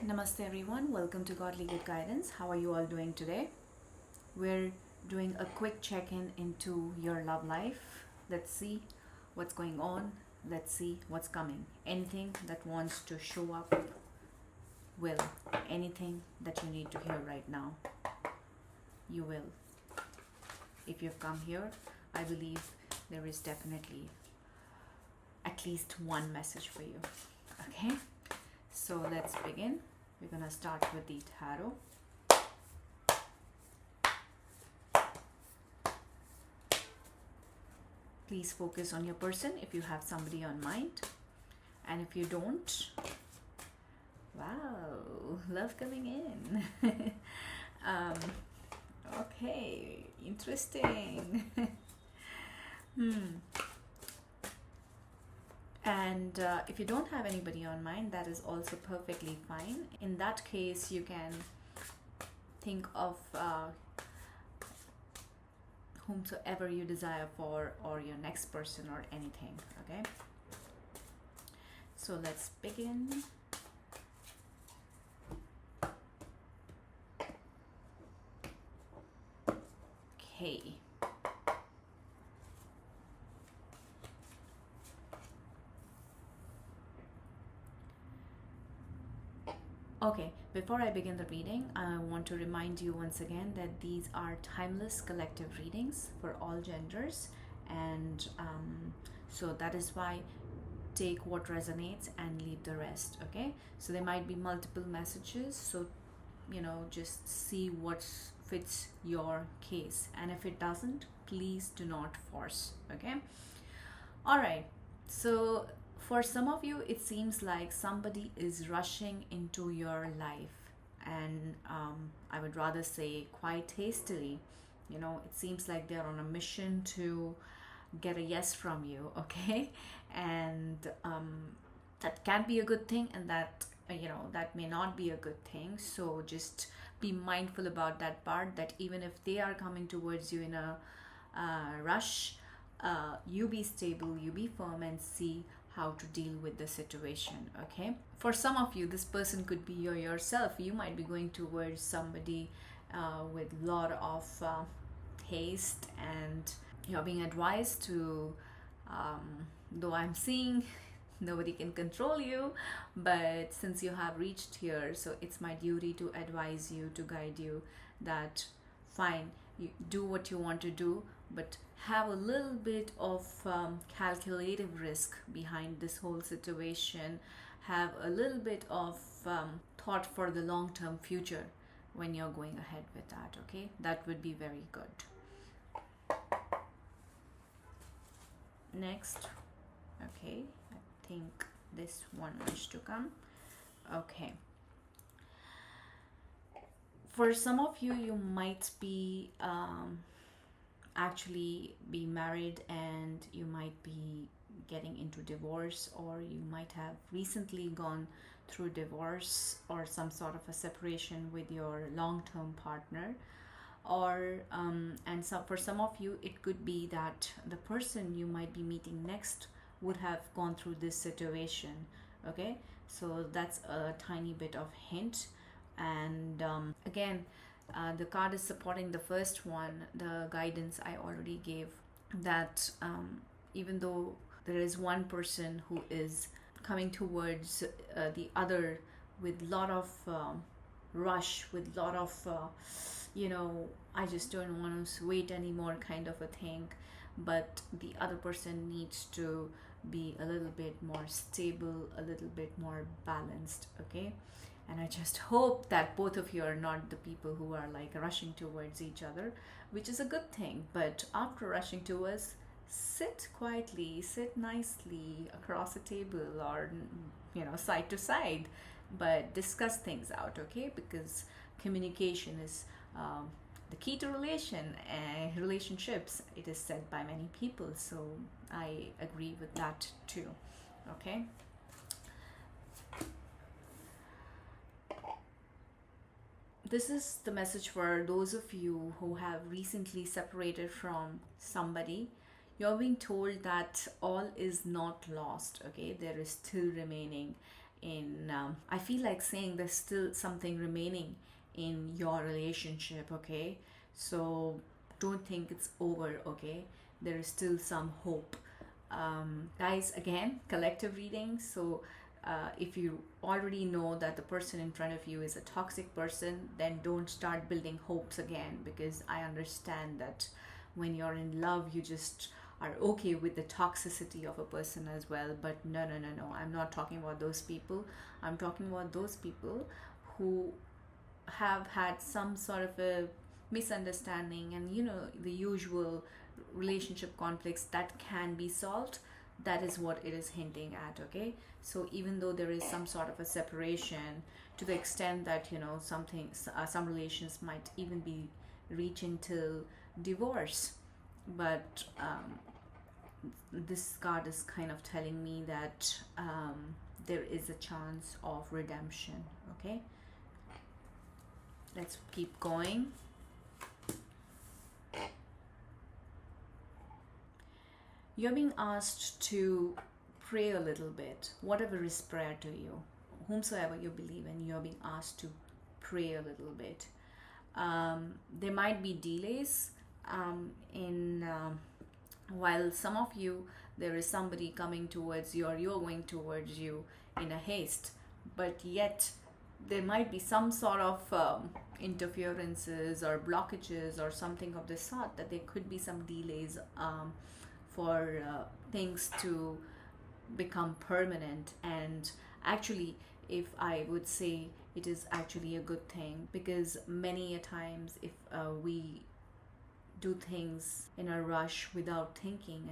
Namaste everyone, welcome to Godly Good Guidance. How are you all doing today? We're doing a quick check-in into your love life. Let's see what's going on. Let's see what's coming. Anything that wants to show up will. Anything that you need to hear right now, you will. If you've come here, I believe there is definitely at least one message for you. Okay? So let's begin. We're going to start with the tarot. Please focus on your person if you have somebody on mind. And if you don't, wow, love coming in. Okay, interesting. And if you don't have anybody on mind, that is also perfectly fine. In that case, you can think of whomsoever you desire for, or your next person, or anything. Okay, so let's begin. Okay. Okay, before I begin the reading, I want to remind you once again that these are timeless collective readings for all genders, and so that is why take what resonates and leave the rest. Okay, so there might be multiple messages, so just see what fits your case, and if it doesn't, please do not force. Okay, all right, so for some of you, it seems like somebody is rushing into your life, and I would rather say quite hastily. It seems like they're on a mission to get a yes from you, okay? And that can be a good thing, and that that may not be a good thing. So just be mindful about that part, that even if they are coming towards you in a rush, you be stable, you be firm, and see how to deal with the situation. Okay, for some of you, this person could be yourself. You might be going towards somebody with a lot of haste, and you're being advised to though I'm seeing nobody can control you, but since you have reached here, so it's my duty to advise you, to guide you, that fine, you do what you want to do, but have a little bit of calculative risk behind this whole situation. Have a little bit of thought for the long-term future when you're going ahead with that. Okay, that would be very good. Next. Okay, I think this one wants to come. Okay, for some of you, you might be actually be married, and you might be getting into divorce, or you might have recently gone through divorce or some sort of a separation with your long-term partner, or and so for some of you, it could be that the person you might be meeting next would have gone through this situation. Okay, so that's a tiny bit of hint. And again, the card is supporting the first one. The guidance I already gave, that even though there is one person who is coming towards the other with lot of rush, with lot of I just don't want to wait anymore kind of a thing, but the other person needs to be a little bit more stable, a little bit more balanced. Okay, and I just hope that both of you are not the people who are like rushing towards each other, which is a good thing. But after rushing towards, sit quietly, sit nicely across a table, or side to side, but discuss things out. Okay, because communication is the key to relationships. It is said by many people, so I agree with that too. Okay. This is the message for those of you who have recently separated from somebody. You're being told that all is not lost. Okay, there is still remaining in I feel like saying there's still something remaining in your relationship, okay? So don't think it's over, okay? There is still some hope. Guys, again, collective reading. So if you already know that the person in front of you is a toxic person, then don't start building hopes again, because I understand that when you're in love, you just are okay with the toxicity of a person as well. But no, no, no, no. I'm not talking about those people. I'm talking about those people who have had some sort of a misunderstanding and, you know, the usual relationship conflicts that can be solved. That is what it is hinting at, okay? So even though there is some sort of a separation, to the extent that, you know, some relations might even be reaching till divorce, but this card is kind of telling me that there is a chance of redemption, okay? Let's keep going. You're being asked to pray a little bit, whatever is prayer to you, whomsoever you believe in, you're being asked to pray a little bit. There might be delays in while some of you, there is somebody coming towards you or you're going towards you in a haste, but yet there might be some sort of interferences or blockages or something of this sort, that there could be some delays for things to become permanent. And actually, if I would say, it is actually a good thing, because many a times if we do things in a rush without thinking,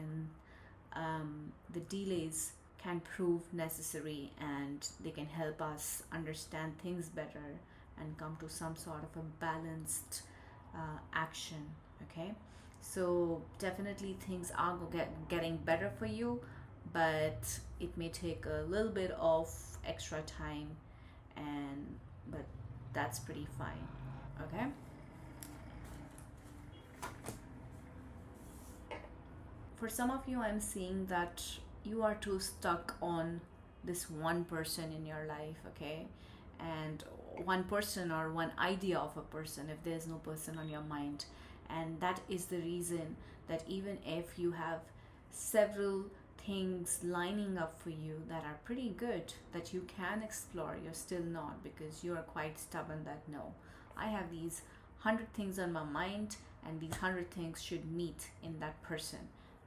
and the delays can prove necessary, and they can help us understand things better and come to some sort of a balanced action, okay? So definitely things are getting better for you, but it may take a little bit of extra time, but that's pretty fine, okay? For some of you, I'm seeing that you are too stuck on this one person in your life, okay? And one person or one idea of a person, if there's no person on your mind. And that is the reason that even if you have several things lining up for you that are pretty good, that you can explore, you're still not, because you are quite stubborn that no, I have these 100 things on my mind, and these 100 things should meet in that person.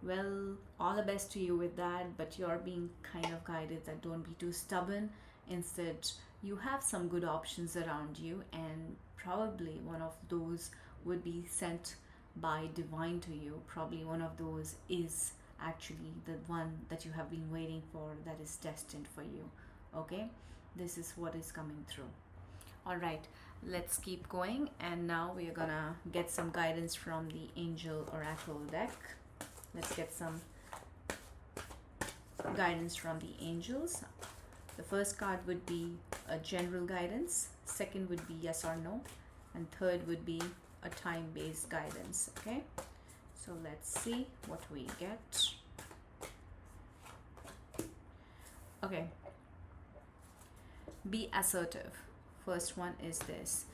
Well, all the best to you with that, but you're being kind of guided that don't be too stubborn. Instead, you have some good options around you, and probably one of those would be sent by divine to you. Probably one of those is actually the one that you have been waiting for, that is destined for you, okay? This is what is coming through. All right, let's keep going, and now we are gonna get some guidance from the Angel Oracle deck. Let's get some guidance from the angels. The first card would be a general guidance, second would be yes or no, and third would be a time-based guidance, okay? So let's see what we get. Okay, be assertive. First one is this,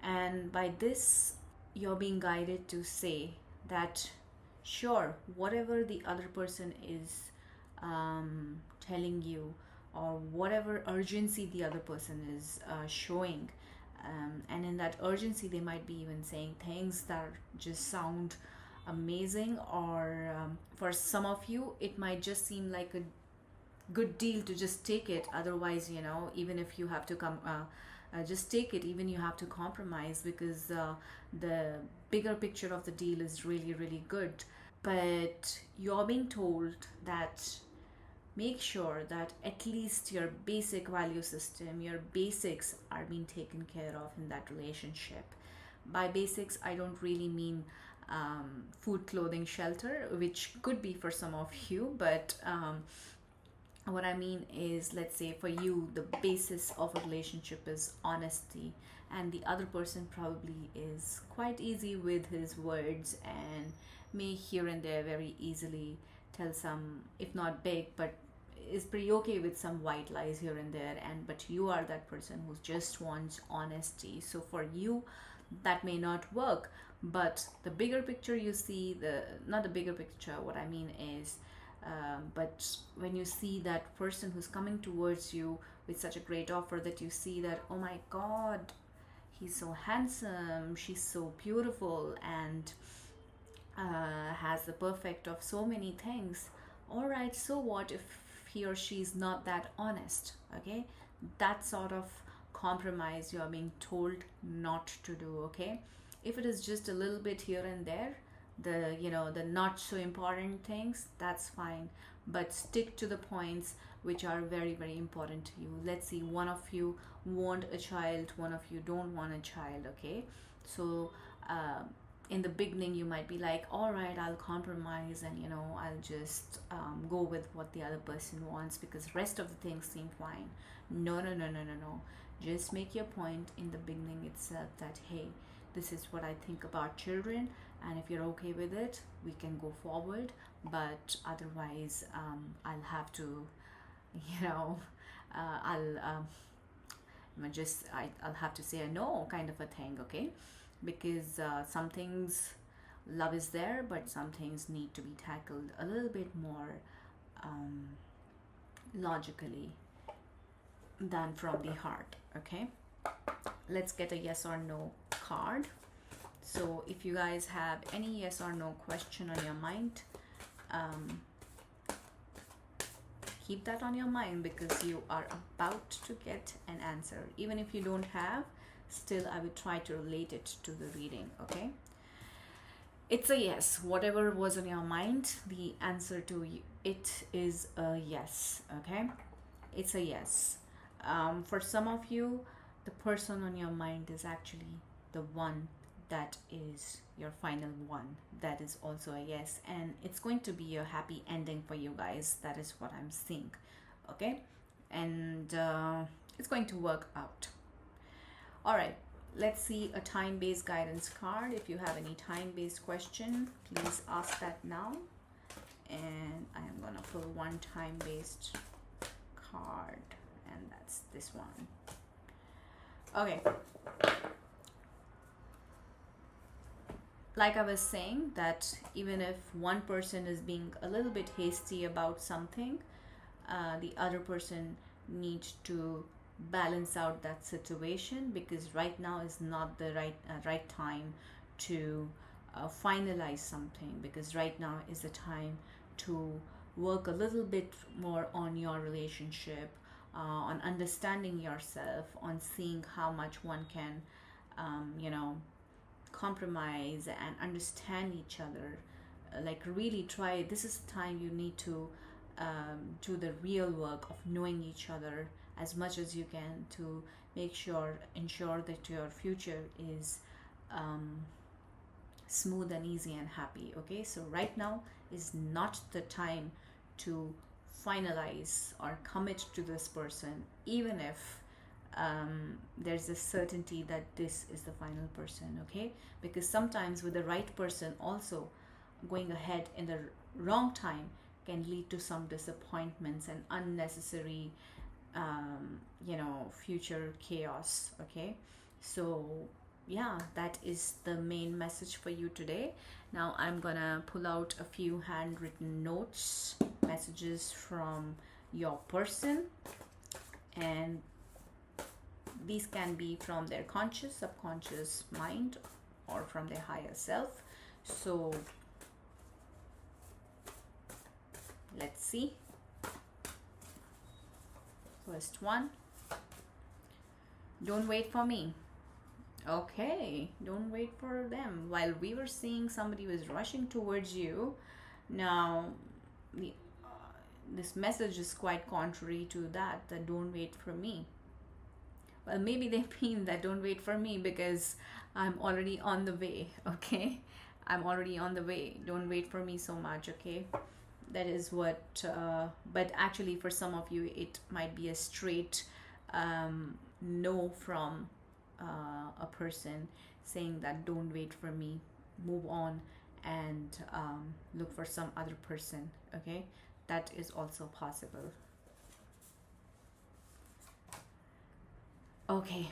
and by this you're being guided to say that sure, whatever the other person is telling you, or whatever urgency the other person is showing, and in that urgency they might be even saying things that just sound amazing, or for some of you it might just seem like a good deal to just take it. Otherwise, you know, even if you have to come just take it, even you have to compromise, because the bigger picture of the deal is really, really good. But you're being told that make sure that at least your basic value system, your basics are being taken care of in that relationship. By basics, I don't really mean food, clothing, shelter, which could be for some of you, but what I mean is, let's say for you, the basis of a relationship is honesty, and the other person probably is quite easy with his words and may here and there very easily tell some, if not big, but is pretty okay with some white lies here and there, and but you are that person who just wants honesty. So for you, that may not work. But the bigger picture you see, the not the bigger picture, what I mean is, but when you see that person who's coming towards you with such a great offer, that you see that, oh my god, he's so handsome, she's so beautiful, and has the perfect of so many things. All right, so what if he or she is not that honest? Okay, that sort of compromise you are being told not to do. Okay, if it is just a little bit here and there, the the not so important things, that's fine, but stick to the points which are very very important to you. Let's see, one of you want a child, one of you don't want a child. Okay, so in the beginning you might be like, all right, I'll compromise, and I'll just go with what the other person wants because rest of the things seem fine. No, no, no, no, no, no. Just make your point in the beginning itself that, hey, this is what I think about children, and if you're okay with it, we can go forward, but otherwise I'll have to, you know I'll I'll have to say a no, kind of a thing. Okay, because some things, love is there, but some things need to be tackled a little bit more um, logically than from the heart. Okay, let's get a yes or no card. So if you guys have any yes or no question on your mind, keep that on your mind, because you are about to get an answer. Even if you don't have, still I will try to relate it to the reading. Okay, it's a yes. Whatever was on your mind, the answer to it is a yes. Okay, it's a yes. For some of you, the person on your mind is actually the one that is your final one. That is also a yes, and it's going to be a happy ending for you guys. That is what I'm seeing. Okay, and it's going to work out. All right, let's see a time-based guidance card. If you have any time-based question, please ask that now, and I am gonna pull one time-based card, and that's this one. Okay, like I was saying, that even if one person is being a little bit hasty about something, the other person needs to balance out that situation, because right now is not the right time to finalize something, because right now is the time to work a little bit more on your relationship, on understanding yourself, on seeing how much one can compromise and understand each other. Like really try, this is the time you need to do the real work of knowing each other as much as you can, to ensure that your future is smooth and easy and happy. Okay, so right now is not the time to finalize or commit to this person, even if there's a certainty that this is the final person. Okay, because sometimes with the right person also, going ahead in the wrong time can lead to some disappointments and unnecessary future chaos. Okay, so yeah, that is the main message for you today. Now I'm gonna pull out a few handwritten notes, messages from your person, and these can be from their conscious, subconscious mind, or from their higher self. So let's see. First one, don't wait for me. Okay, don't wait for them. While we were seeing somebody was rushing towards you, now this message is quite contrary to that don't wait for me. Well, maybe they mean that don't wait for me because I'm already on the way. Okay, I'm already on the way. Don't wait for me so much. Okay, that is what but actually for some of you it might be a straight no from a person, saying that don't wait for me, move on, and look for some other person. Okay, that is also possible. Okay,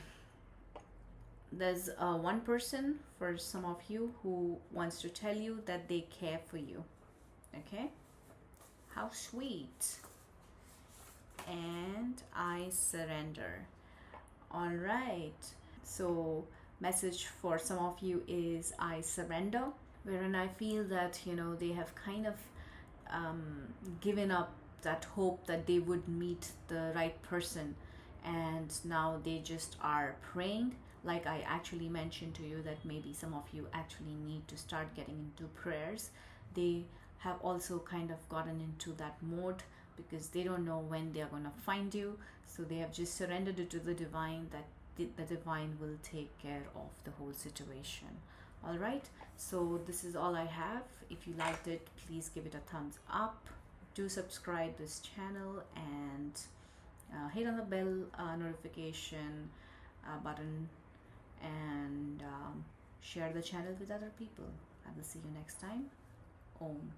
there's one person for some of you who wants to tell you that they care for you. Okay, how sweet. And I surrender. All right, so message for some of you is I surrender, wherein I feel that they have kind of given up that hope that they would meet the right person, and now they just are praying. Like I actually mentioned to you that maybe some of you actually need to start getting into prayers. They have also kind of gotten into that mode because they don't know when they are going to find you, so they have just surrendered it to the divine, that the divine will take care of the whole situation. All right, so this is all I have. If you liked it, please give it a thumbs up. Do subscribe this channel and hit on the bell notification button, and share the channel with other people. I will see you next time. Om.